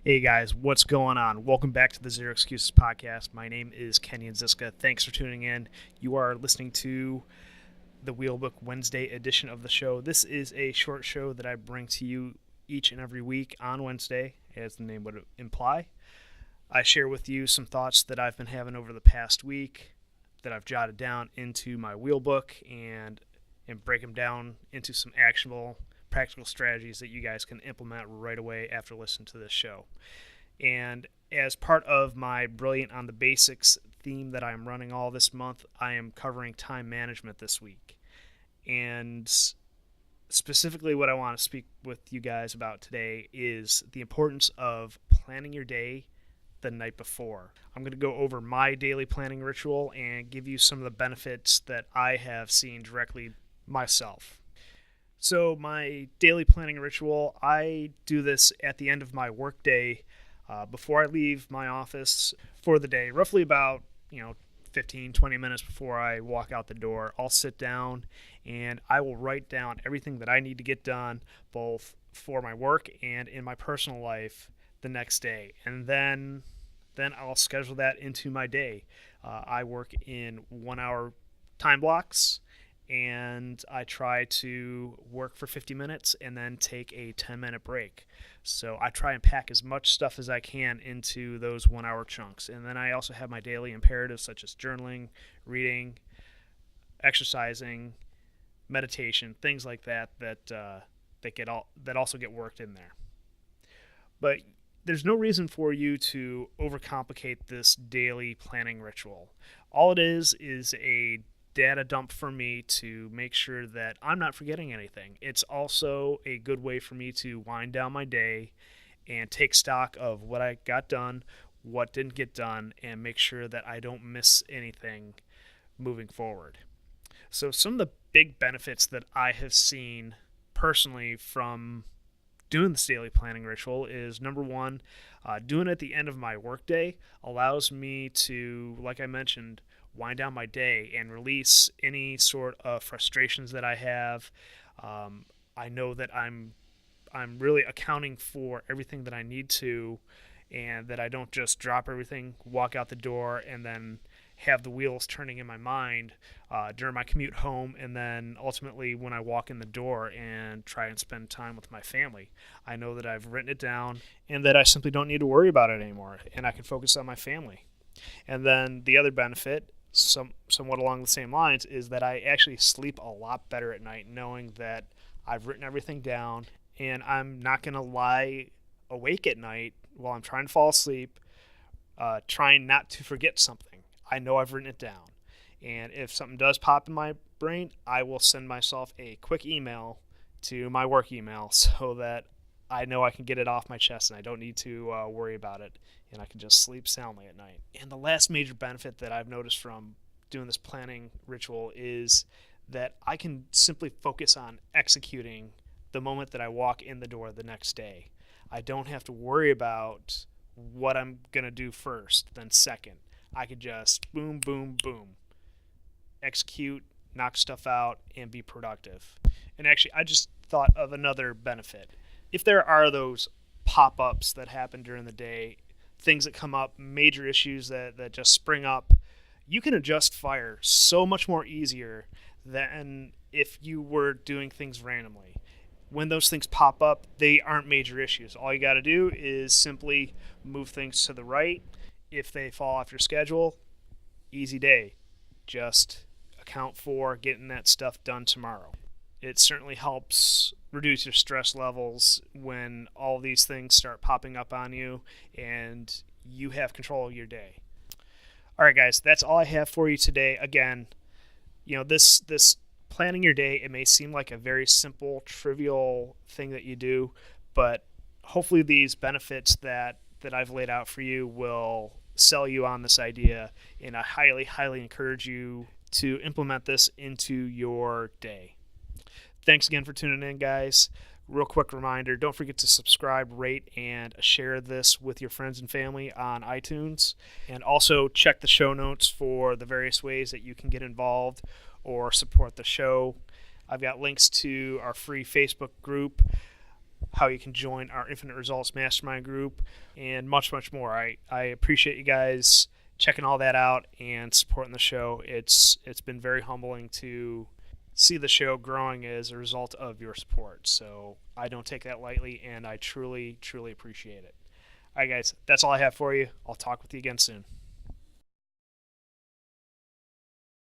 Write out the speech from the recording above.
Hey guys, what's going on? Welcome back to the Zero Excuses podcast. My name is Kenyon. Thanks for tuning in. You are listening to the Wheelbook Wednesday edition of the show. This is a short show that I bring to you each and every week on Wednesday, as the name would imply. I share with you some thoughts that I've been having over the past week that I've jotted down into my Wheelbook and break them down into some actionable practical strategies that you guys can implement right away after listening to this show. And as part of my Brilliant on the Basics theme that I'm running all this month, I am covering time management this week. And specifically what I want to speak with you guys about today is the importance of planning your day the night before. I'm going to go over my daily planning ritual and give you some of the benefits that I have seen directly myself. So my daily planning ritual, I do this at the end of my work day before I leave my office for the day, roughly about 15, 20 minutes before I walk out the door. I'll sit down and I will write down everything that I need to get done, both for my work and in my personal life the next day. And then I'll schedule that into my day. I work in 1 hour time blocks, and I try to work for 50 minutes and then take a 10-minute break. So I try and pack as much stuff as I can into those 1 hour chunks. And then I also have my daily imperatives such as journaling, reading, exercising, meditation, things like that also get worked in there. But there's no reason for you to overcomplicate this daily planning ritual. All it is a data dump for me to make sure that I'm not forgetting anything. It's also a good way for me to wind down my day and take stock of what I got done, what didn't get done, and make sure that I don't miss anything moving forward. So some of the big benefits that I have seen personally from doing this daily planning ritual is, number one, doing it at the end of my workday allows me to, like I mentioned, wind down my day and release any sort of frustrations that I have. I know that I'm really accounting for everything that I need to, and that I don't just drop everything, walk out the door, and then have the wheels turning in my mind during my commute home, and then ultimately when I walk in the door and try and spend time with my family. I know that I've written it down and that I simply don't need to worry about it anymore, and I can focus on my family. And then the other benefit, somewhat along the same lines, is that I actually sleep a lot better at night knowing that I've written everything down and I'm not going to lie awake at night while I'm trying to fall asleep, trying not to forget something. I know I've written it down. And if something does pop in my brain, I will send myself a quick email to my work email so that I know I can get it off my chest and I don't need to worry about it, and I can just sleep soundly at night. And the last major benefit that I've noticed from doing this planning ritual is that I can simply focus on executing the moment that I walk in the door the next day. I don't have to worry about what I'm going to do first, then second. I could just boom, boom, boom, execute, knock stuff out, and be productive. And actually, I just thought of another benefit. If there are those pop-ups that happen during the day, things that come up, major issues that just spring up, you can adjust fire so much more easier than if you were doing things randomly. When those things pop up, they aren't major issues. All you got to do is simply move things to the right. If they fall off your schedule, easy day. Just account for getting that stuff done tomorrow. It certainly helps reduce your stress levels when all these things start popping up on you and you have control of your day. All right, guys, that's all I have for you today. Again, this planning your day, it may seem like a very simple, trivial thing that you do, but hopefully these benefits that I've laid out for you will sell you on this idea, and I highly, highly encourage you to implement this into your day. Thanks again for tuning in, guys. Real quick reminder, don't forget to subscribe, rate, and share this with your friends and family on iTunes. And also check the show notes for the various ways that you can get involved or support the show. I've got links to our free Facebook group, how you can join our Infinite Results Mastermind group, and much, much more. I appreciate you guys checking all that out and supporting the show. It's been very humbling to see the show growing as a result of your support. So I don't take that lightly, and I truly, truly appreciate it. All right, guys, that's all I have for you. I'll talk with you again soon.